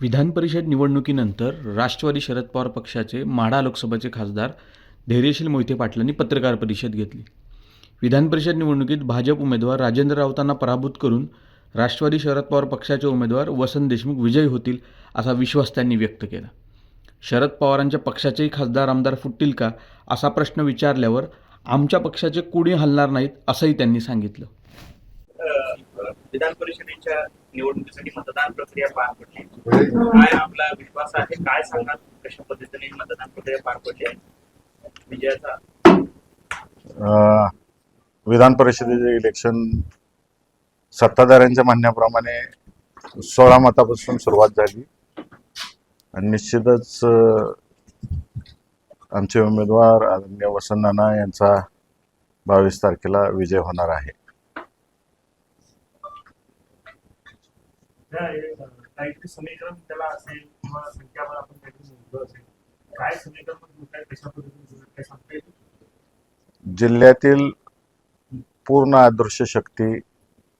विधान परिषद निवडणुकीनंतर राष्ट्रवादी शरद पवार पक्षाचे माढा लोकसभेचे खासदार धैर्यशील मोहिते पाटलांनी पत्रकार परिषद घेतली. विधान परिषद निवडणुकीत भाजप उमेदवार राजेंद्र राऊतांना पराभूत करून राष्ट्रवादी शरद पवार पक्षाचे उमेदवार वसंत देशमुख विजयी होतील असा विश्वास त्यांनी व्यक्त केला. शरद पवारांच्या पक्षाचेही खासदार आमदार फुटतील का असा प्रश्न विचारल्यावर आमच्या पक्षाचे कुणी हलणार नाहीत असंही त्यांनी सांगितलं. विधान परिषदेच्या निवडणुकीसाठी मतदान प्रक्रिया पार पडली. काय आपला विश्वास आहे? काय सांगणार कशा पद्धतीने मतदान प्रक्रिया पार पडली विजयाचा? विधान परिषदेचे इलेक्शन सत्ताधाऱ्यांच्या म्हणण्याप्रमाणे 16 मतापासून सुरुवात झाली आणि निश्चितच आमचे उमेदवार आदरणीय वसंत नाना यांचा 22 तारखेला विजय होणार आहे. काहीतरी समीकरण त्याला असेल किंवा संख्याबळ आपण काहीतरी मोजलं असेल, काय समीकरण कशा पद्धतीने काय सांगता येईल? जिल्ह्यातील पूर्ण अदृश्य शक्ती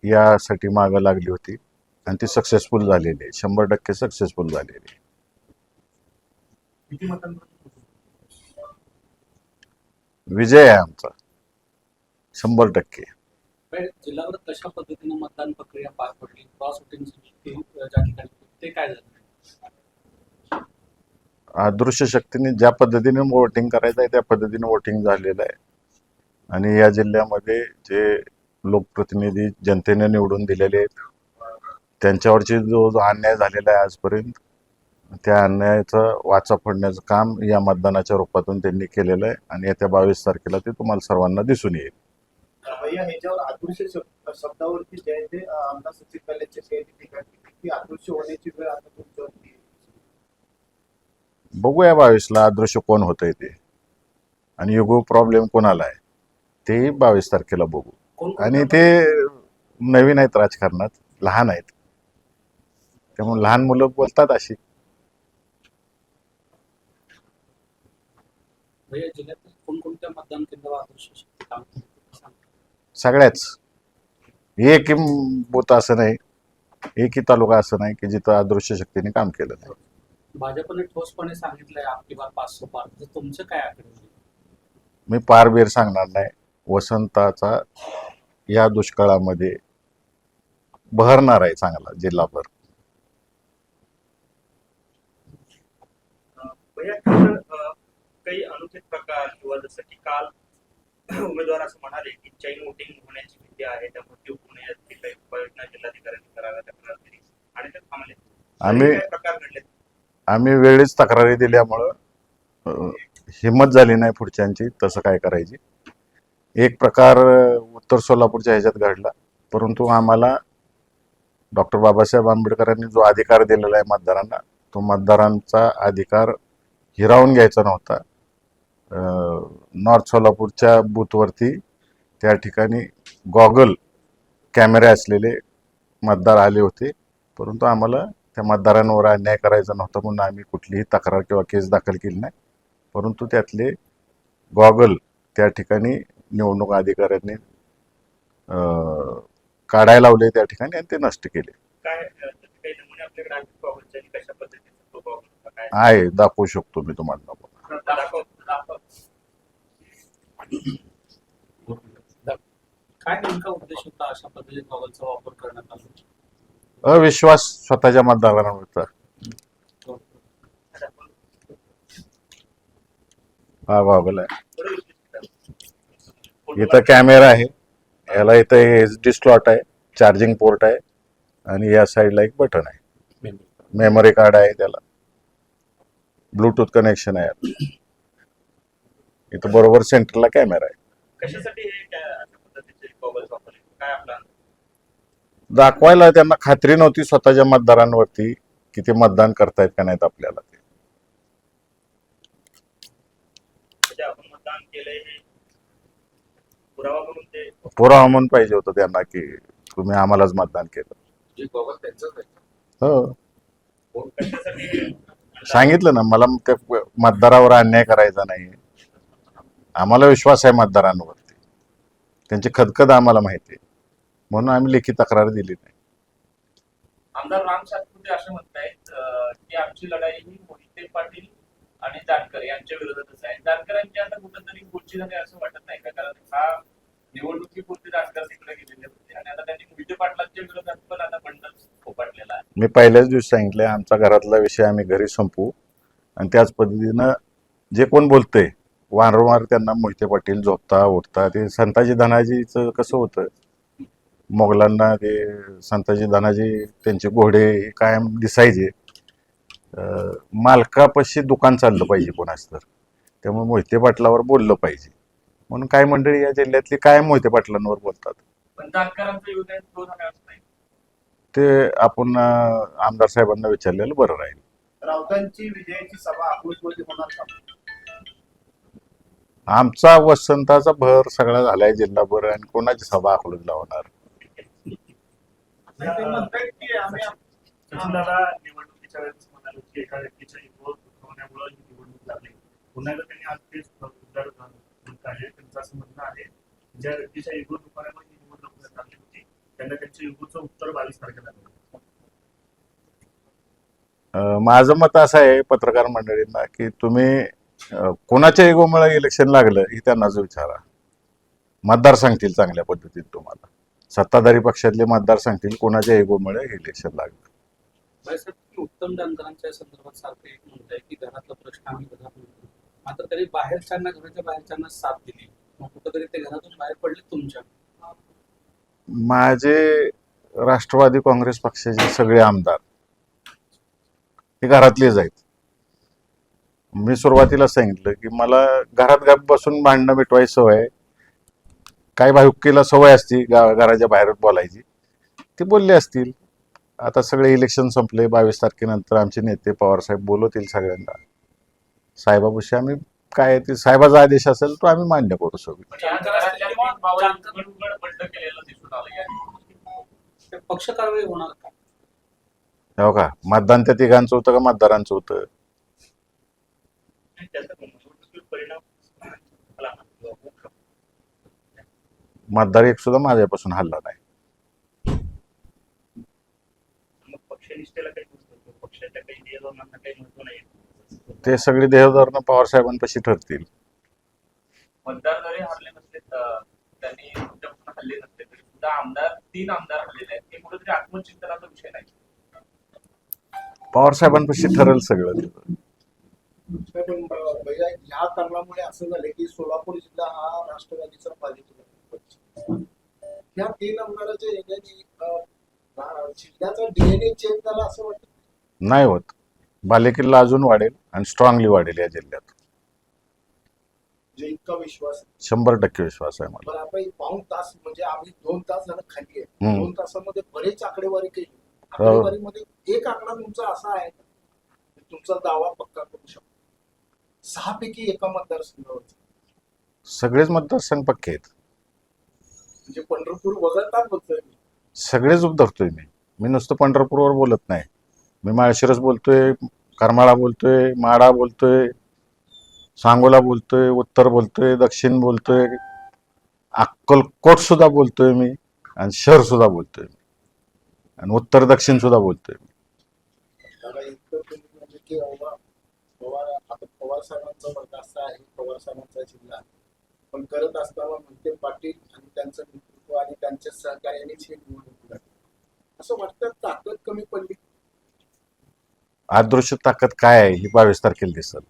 यासाठी मागं लागली होती आणि ती सक्सेसफुल झालेली आहे, 100% सक्सेसफुल झालेली आहे. किती मतांपर्यंत विजय आहे आमचा 100%. जिल्ह्यावर कशा पद्धतीने मतदान प्रक्रिया पार पडली, क्रॉस वोटिंग ज्या ठिकाणी ते काय झालं? अदृश्य शक्तीने ज्या पद्धतीने वोटिंग करायचं आहे त्या पद्धतीने वोटिंग झालेलं आहे आणि या जिल्ह्यामध्ये जे लोकप्रतिनिधी जनतेने निवडून दिलेले आहेत त्यांच्यावरची जो अन्याय झालेला आहे आजपर्यंत, त्या अन्यायाचा वाचा फोडण्याचं काम या मतदानाच्या रूपातून त्यांनी केलेलं आहे आणि येत्या 22 तारखेला ते तुम्हाला सर्वांना दिसून येईल. ह्याच्यावर अदृश्य शब्दावरती जे आहे ते आमदार सचिन कल्याणच्या टीका केली की अदृश्य होण्याची वेळ आता तुमच्यावरती. बघूया 22ला अदृश्य कोण होतंय ते आणि युगो प्रॉब्लेम कोणाला आहे ते 22 तारखेला बघू. आणि ते नवीन आहेत राजकारणात, लहान आहेत, त्यामुळे लहान मुलं बोलतात अशी. जिल्ह्यातील कोणकोणत्या मतदान केंद्रावर अदृश्य शक्ती काम करते? सगळ्याच एक बूथ असं नाही, एकही तालुका असं नाही की जिथं अदृश्य शक्तीने काम केलं नाही. भाजपने ठोसपणे सांगितलंय आपली बार 500 पार, तर तुमचं काय आकडे? मी पार बेर सांगणार नाही. वसंताचा या दुष्काळामध्ये बहरणार आहे चांगला जिल्हाभर. काही अनुचित प्रकार किंवा जसं की काल उमेदवार असं म्हणाले की चैन वोटिंग होण्याची भीती आहे, त्यामुळे ती होऊ नये याची काही उपाययोजना जिल्हाधिकाऱ्यांनी कराव्या तक्रार दिली आणि ते थांबले. प्रकार घडले? आम्ही वेळीच तक्रारी दिल्यामुळं हिंमत झाली नाही पुढच्यांची तसं काय करायची. एक प्रकार उत्तर सोलापूरच्या ह्याच्यात घडला, परंतु आम्हाला डॉक्टर बाबासाहेब आंबेडकरांनी जो अधिकार दिलेला आहे मतदारांना, तो मतदारांचा अधिकार हिरावून घ्यायचा नव्हता. नॉर्थ सोलापूरच्या बूथवरती त्या ठिकाणी गॉगल कॅमेरे असलेले मतदार आले होते, परंतु आम्हाला त्या मतदारांवर अन्याय करायचा नव्हता म्हणून आम्ही कुठलीही तक्रार किंवा केस दाखल केली नाही. परंतु त्यातले गॉगल त्या ठिकाणी निवडणूक अधिकाऱ्यांनी काढायला लावले त्या ठिकाणी आणि ते नष्ट केले. काय काही नमुने आपल्याकडे आहेत गॉगलचे? कशा पद्धतीचा तो गॉगल काय आहे, दाखवू शकतो मी तुम्हाला. काय नेमका उद्देश होता अशा पद्धतीने गॉगलचा वापर करण्यात आला? अविश्वास स्वतःच्या मतदारांवरचा. हा गॉगल आहे, इथं कॅमेरा आहे, याला इथं HD स्लॉट आहे, चार्जिंग पोर्ट आहे आणि या साईडला एक बटन आहे, मेमरी कार्ड आहे, त्याला ब्लूटूथ कनेक्शन आहे. इथं बरोबर सेंटरला कॅमेरा आहे. कशासाठी हे अशा पद्धतीचे गॉगल्स वापरले? काय आपला दाखवायला त्यांना खात्री नव्हती स्वतःच्या मतदारांवरती की ते मतदान करतायत का नाहीत आपल्याला. ते आपण मतदान केलंय हे पुरावा म्हणून ते पुरावा म्हणून पाहिजे होतं त्यांना की तुम्ही आम्हालाच मतदान केलं. हो, कशासाठी सांगितलं ना, मला त्या मतदारावर अन्याय करायचा नाही. आम्हाला विश्वास आहे मतदारांवरती, त्यांची खदखद आम्हाला माहिती आहे, म्हणून आम्ही लेखी तक्रार दिली नाही. आमदार राम सातपुते असे म्हणतायत त्यांच्या विरोधातच आहे. जानकरांची आता कुठंतरी पुढची झाली असं वाटत नाही का? कारण हा निवडणुकीपुरती जानकर तिकडे गेलेले होते आणि आता त्यांनी मोहिते पाटलांच्या विरोधात पण आता बंडच फोपाटलेला आहे. मी पहिल्याच दिवशी सांगितले आमचा घरातला विषय आम्ही घरी संपवू आणि त्याच पद्धतीनं जे कोण बोलतंय वारंवार त्यांना मोहिते पाटील झोपता उठता ते संताजी धनाजीचं कसं होतं मोगलांना ते संताजी धनाजी त्यांचे घोडे हे कायम दिसायचे मालकापाशी दुकान चाललं पाहिजे कोणाच तर त्यामुळे मोहिते पाटलावर बोललं पाहिजे म्हणून काय मंडळी या जिल्ह्यातली कायम मोहिते पाटलांवर बोलतात. पण जानकरांचा युद्ध आहे तो झाला असं नाही. ते आपण आमदार साहेबांना विचारलेलं बरं राहील. राऊतांची विजयाची सभा अकलूजमध्ये होणार का? आमचा वसंताचा भर सगळा झालाय जिल्हाभर आणि कोणाची सभा अकलूजला होणार. ते म्हणतायत की आम्ही सचिनदादा निवडणुकीच्या वेळेस म्हणाले की एका व्यक्तीच्या इगो दुखवण्यामुळे ही निवडणूक लागली. पुन्हा एकदा त्यांनी आज तेच उद्गार बोलत आहे. त्यांचं असं म्हणणं आहे ज्या व्यक्तीच्या इगो दुखवण्यामुळे ही निवडणूक लागली होती त्यांना त्यांच्या इगोचं उत्तर 22 तारखेला मिळेल. माझं मत असं आहे पत्रकार मंडळींना की तुम्ही कोणाच्या इगोमुळे इलेक्शन लागलं हे त्यांनाच विचारा. मतदार सांगतील चांगल्या पद्धतीने तुम्हाला. सत्ताधारी पक्षातले मतदार सांगतील कोणाच्या इगोमुळे इलेक्शन लागलं. साहेब उत्तम जानकरांच्या संदर्भात सारखं एक म्हणत आहे की घरातला प्रश्न आम्ही घरात म्हणतो मात्र तरी बाहेरच्यांना घराच्या बाहेरच्यांना साथ दिली मग कुठंतरी ते घरातून बाहेर पडले तुमच्या. माझे राष्ट्रवादी काँग्रेस पक्षाचे सगळे आमदार हे घरातलेच आहेत. मी सुरुवातीला सांगितलं की मला घरात गप बसून भांडणं मिटवायची सवय आहे. काही भाऊकीला सवय असती घराच्या बाहेर बोलायची ते बोलले असतील. आता सगळे इलेक्शन संपले 22 तारखेनंतर आमचे नेते पवार साहेब बोलवतील सगळ्यांना. साहेबापाशी आम्ही काय ते साहेबाचा आदेश असेल तो आम्ही मान्य करू सगळं. जानकरांच्या भावाला उघड बंड केलेलं दिसून आलं या निवडणुकीत. पक्ष कारवाई होणार का? हो का मतदान त्या तिघांचं होतं का मतदारांचं होतं. त्याचा निवडणुकीवर परिणाम झाला ना. मतदार एक सुद्धा माझ्यापासून हल्ला नाही. मग पक्षनिष्ठेला काही महत्व, पक्षाच्या काही ध्येयधोरणांना काही महत्व नाही. ते सगळे देहधोरणं पवार साहेबांपाशी ठरतील. मतदार जरी हरले नसले त्यांनी तुमच्यापासून हल्ले नसले तरी सुद्धा आमदार 3 आमदार हरलेले आहेत हे कुठेतरी आत्मचिंतनाचा विषय नाही. पवार साहेबांपाशी ठरेल सगळं. पण भैया या कारणामुळे असं झालं की सोलापूर जिल्हा हा राष्ट्रवादीचा पालिका या 3 आमदाराच्या याच्याने जिल्ह्याचा डीएनए चेंज झाला असं वाटतं. नाही होत. बालेकिल्ला अजून वाढेल आणि स्ट्रॉंगली वाढेल या जिल्ह्यात. जे इतका विश्वास 100% विश्वास आहे मला. पण आपण 1 तास म्हणजे आम्ही 2 तास झालं खाली आहे. 2 तासामध्ये बरेच आकडेवारी केली. आकडेवारीमध्ये एक आकडा तुमचा असा आहे की तुमचा दावा पक्का करू शकतो. 6 पैकी एका मतदारसंघावर सगळेच मतदारसंघ पक्के आहेत. म्हणजे पंढरपूर वगळता बोलतोय मी. सगळेच धरतोय मी. मी नुसतं पंढरपूरवर बोलत नाही. मी माळशिरस बोलतोय, करमाळा बोलतोय, माडा बोलतोय, सांगोला बोलतोय, उत्तर बोलतोय, दक्षिण बोलतोय, अक्कलकोट सुद्धा बोलतोय मी आणि शहर सुद्धा बोलतोय मी आणि उत्तर दक्षिण सुद्धा बोलतोय मी. त्याला इतकं तुम्ही म्हणजे की पवार साहेबांचा वर्ग असा आहे. पवार साहेबांचा जिल्हा पण करत असताना म्हणते पाटील आणि त्यांचं नेतृत्व आणि त्यांच्या सहकार्यानेच हे निवडणूक लागली असं वाटतं. ताकद कमी पडली. अदृश्य ताकद काय आहे ही 22 तारखेला दिसेल.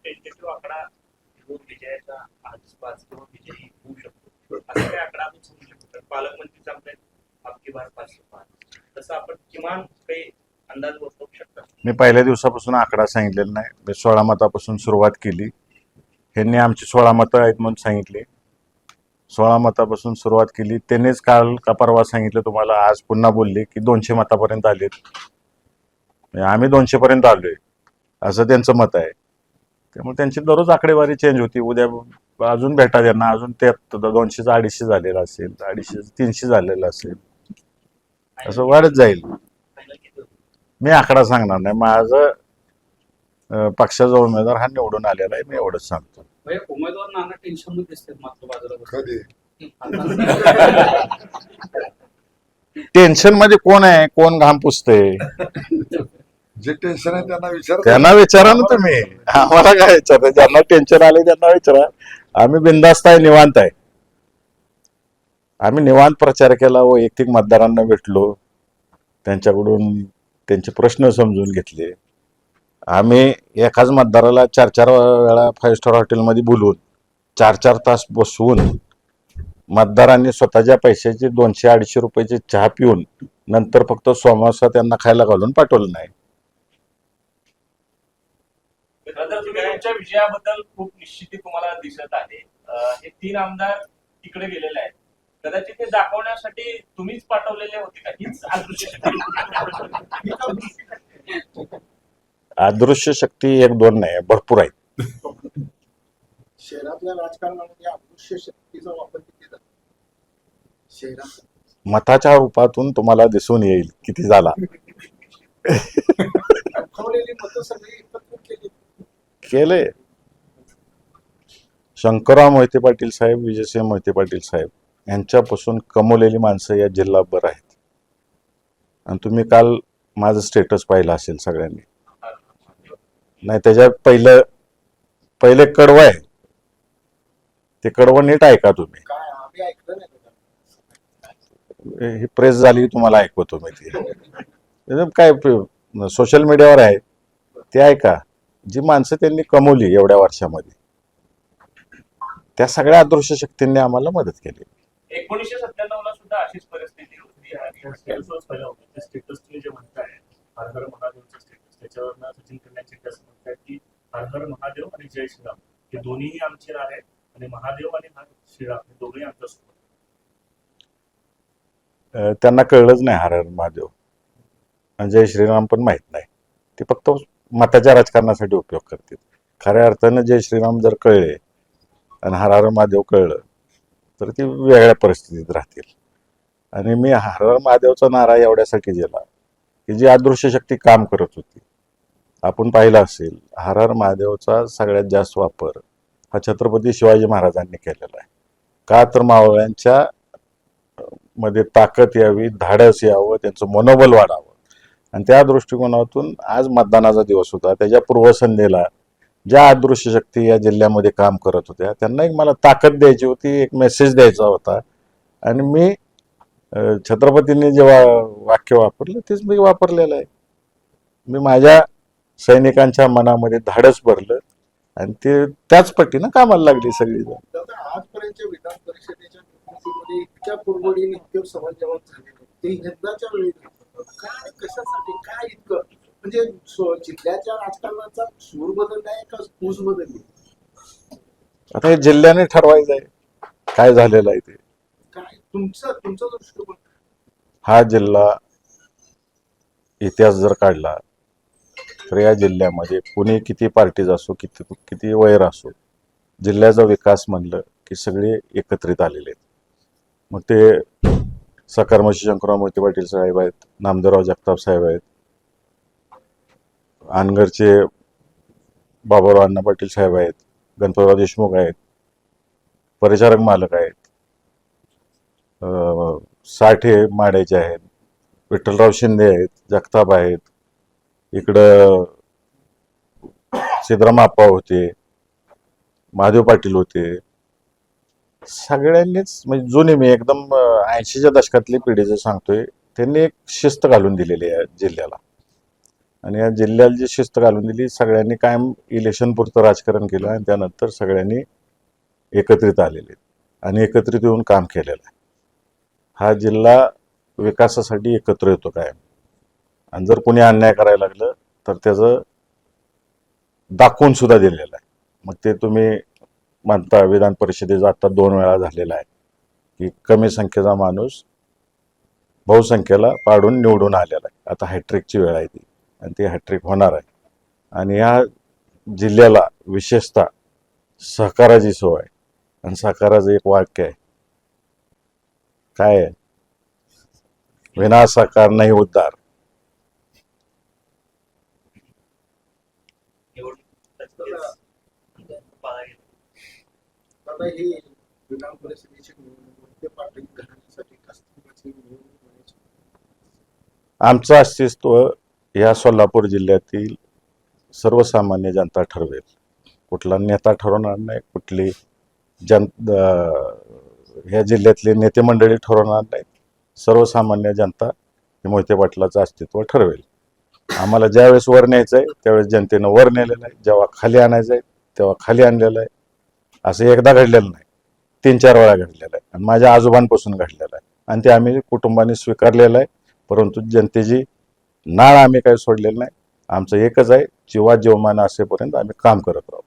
टेंटेटिव्ह आकडा विजयाचा आसपास किंवा विजयी होऊ शकतो असा काही आकडा आपण समजू शकतो. पालकमंत्री सांगतायत आपकी बार 505 तसं आपण किमान काही अंदाज बसवू शकता. मी पहिल्या दिवसापासून आकडा सांगितलेला नाही. मी 16 मतापासून सुरुवात केली. ह्यांनी आमची 16 मतं आहेत म्हणून सांगितले. 16 मतापासून सुरुवात केली. त्यांनीच काल का परवा सांगितलं तुम्हाला आज पुन्हा बोलले की 200 मतापर्यंत आलेत. आम्ही 200 पर्यंत आलोय असं त्यांचं मत आहे. त्यामुळे त्यांची दररोज आकडेवारी चेंज होती. उद्या अजून भेटा त्यांना अजून ते 200चं 250 झालेलं असेल, 250 300 झालेलं असेल असं वाढत जाईल. मी आकडा सांगणार नाही. माझं पक्षाचा उमेदवार हा निवडून आलेला आहे मी एवढंच सांगतो. उमेदवार नाना टेन्शन मध्ये दिसतात मात्र बाजारात. टेन्शन मध्ये कोण आहे कोण घाम पुसतंय. जे टेन्शन आहे त्यांना विचार. त्यांना विचारा ना तुम्ही, आम्हाला काय विचारता? ज्यांना टेन्शन आले त्यांना विचारा. आम्ही बिनधास्त आहे, निवांत आहे. आम्ही निवांत प्रचार केला, वैयक्तिक मतदारांना भेटलो, त्यांच्याकडून त्यांचे प्रश्न समजून घेतले. आम्ही एकाच मतदाराला 4-4 वेळा 5 स्टार हॉटेलमध्ये बोलवून 4-4 तास बसवून मतदारांनी स्वतःच्या पैशाचे 200-250 रुपयाचे चहा पिऊन नंतर फक्त समोसा त्यांना खायला घालून पाठवलं नाही. खरं तर तुम्ही तुमच्या विजयाबद्दल खूप निश्चिती तुम्हाला दिसत आहे. हे 3 आमदार तिकडे गेलेले आहेत. कदाचित ते दाखवण्यासाठी तुम्हीच पाठवलेले होते का? हीच अदृश्य शक्ती. अदृश्य शक्ती 1-2 नाही, भरपूर आहेत. शहरातल्या राजकारणामध्ये अदृश्य शक्तीचा वापर किती जातो शहरात? मताच्या रूपातून तुम्हाला दिसून येईल किती झाला. दाखवलेली मतं सगळी एकत्रित केली. केले. शंकरराव मोहिते पाटील साहेब, विजयसिंह मोहिते पाटील साहेब यांच्यापासून कमवलेली माणसं या जिल्हाभर आहेत. आणि तुम्ही काल माझं स्टेटस पाहिलं असेल सगळ्यांनी. नाही, त्याच्यात पहिले कडवं आहे, ते कडवं नीट ऐका तुम्ही. काय आम्ही ऐकलं नाही का? ही प्रेस झाली, तुम्हाला ऐकवतो मी ती. एकदम काय सोशल मीडियावर आहे ते ऐका. जी माणसं त्यांनी कमवली एवढ्या वर्षामध्ये, त्या सगळ्या अदृश्य शक्तींनी आम्हाला मदत केली. 1997 ला सुद्धा अशीच परिस्थिती होती आणि स्टेटस तुम्ही जे म्हणताय हर हर महादेवचं स्टेटस, त्याच्यावर सचिन कल्याणचे असं म्हणतात की हर हर महादेव आणि जय श्रीराम हे दोन्ही आमचे नारे आहेत आणि महादेव आणि श्रीराम हे दोघेही आमच्यासोबत. त्यांना कळलंच नाही हर हर महादेव आणि जय श्रीराम पण माहीत नाही. ते फक्त मताच्या राजकारणासाठी उपयोग करतील. खऱ्या अर्थानं जय श्रीराम जर कळले आणि हर हर महादेव कळलं तर ती वेगळ्या परिस्थितीत राहतील. आणि मी हर हर महादेवचा नारा एवढ्यासाठी दिला की जी अदृश्य शक्ती काम करत होती. आपण पाहिलं असेल, हर हर महादेवचा सगळ्यात जास्त वापर हा छत्रपती शिवाजी महाराजांनी केलेला आहे. का तर मावळ्यांच्या मध्ये ताकद यावी, धाडस यावं, त्यांचं मनोबल वाढावं. आणि त्या दृष्टिकोनातून आज मतदानाचा दिवस होता. त्याच्या पूर्वसंध्येला ज्या अदृश्य शक्ती या जिल्ह्यामध्ये काम करत होत्या त्यांना एक मला ताकद द्यायची होती, एक मेसेज द्यायचा होता. आणि मी छत्रपतींनी जेव्हा वाक्य वापरलं तेच मी वापरलेलं आहे. मी माझ्या सैनिकांच्या मनामध्ये धाडस भरलं आणि ते त्याच पट्टीनं कामाला लागली सगळी. दादा, आजपर्यंतच्या विधान परिषदेच्या निवडणुकीमध्ये इतक्या कुरबडीने इतके सवाल जवाब झाले ते यंदाच्या वेळी काय, कशासाठी, काय इतकं म्हणजे जिल्ह्याच्या राजकारणाचा सूर बदललाय का कूस बदलली? आता हे जिल्ह्याने ठरवायचं आहे काय झालेलं आहे ते. काय तुमचा दृष्टिकोन? हा जिल्हा इतिहास जर काढला तर या जिल्ह्यामध्ये कुणी किती पार्टीज असो, किती वैर असो, जिल्ह्याचा विकास म्हणलं की सगळे एकत्रित आलेले आहेत. मग ते सकर्मशी शंकरराव मोहिते पाटील साहेब आहेत, नामदेवराव जगताप साहेब आहेत, अनगरचे बाबाराव अण्णा पाटील साहेब आहेत, गणपतराव देशमुख आहेत, परिचारक मालक आहेत, साठे माड्याचे आहेत, विठ्ठलराव शिंदे आहेत, जगताप आहेत, इकडं सिद्धरामप्पा होते, महादेव पाटील होते. सगळ्यांनीच म्हणजे जुने, मी एकदम 80च्या दशकातली पिढीचं सांगतोय, त्यांनी एक शिस्त घालून दिलेली आहे जिल्ह्याला. आणि या जिल्ह्याला जी शिस्त घालून दिली, सगळ्यांनी कायम इलेक्शन पुरतं राजकारण केलं आणि त्यानंतर सगळ्यांनी एकत्रित आलेले आणि एकत्रित येऊन काम केलेलं आहे. हा जिल्हा विकासासाठी एकत्र येतो कायम. आणि जर कोणी अन्याय करायला लागलं तर त्याचं दाखवून सुद्धा दिलेलं आहे. मग ते तुम्ही म्हणता विधान परिषदेचा आता 2 वेळा झालेला आहे की कमी संख्येचा माणूस बहुसंख्येला पाडून निवडून आलेला आहे. आता हॅट्रिकची वेळ आहे ती आणि ती हॅट्रिक होणार आहे. आणि या जिल्ह्याला विशेषतः सहकाराची सोय आहे. आणि सहकाराचं एक वाक्य आहे, काय आहे? विनासहकार नाही उद्धार. दादा, ही विधान परिषदेची निवडणूक पाटील घराण्यासाठी अस्तित्वाची निवडणूक म्हणायची. आमचं अस्तित्व या सोलापूर जिल्ह्यातील सर्वसामान्य जनता ठरवेल. कुठला नेता ठरवणार नाही, कुठली ह्या जिल्ह्यातले नेते मंडळी ठरवणार नाहीत. सर्वसामान्य जनता हे मोहिते पाटलाचं अस्तित्व ठरवेल. आम्हाला ज्यावेळेस वर न्यायचं आहे त्यावेळेस जनतेनं वर नेलेलं आहे, जेव्हा खाली आणायचं आहे तेव्हा खाली आणलेलं आहे. असं एकदा घडलेलं नाही, 3-4 वेळा घडलेलं आहे आणि माझ्या आजोबांपासून घडलेलं आहे आणि ते आम्ही कुटुंबाने स्वीकारलेलं आहे. परंतु जनतेची नाळ आम्ही काही सोडलेलं नाही. आमचं एकच आहे, जीवात जीवमान असेपर्यंत आम्ही काम करत राहू.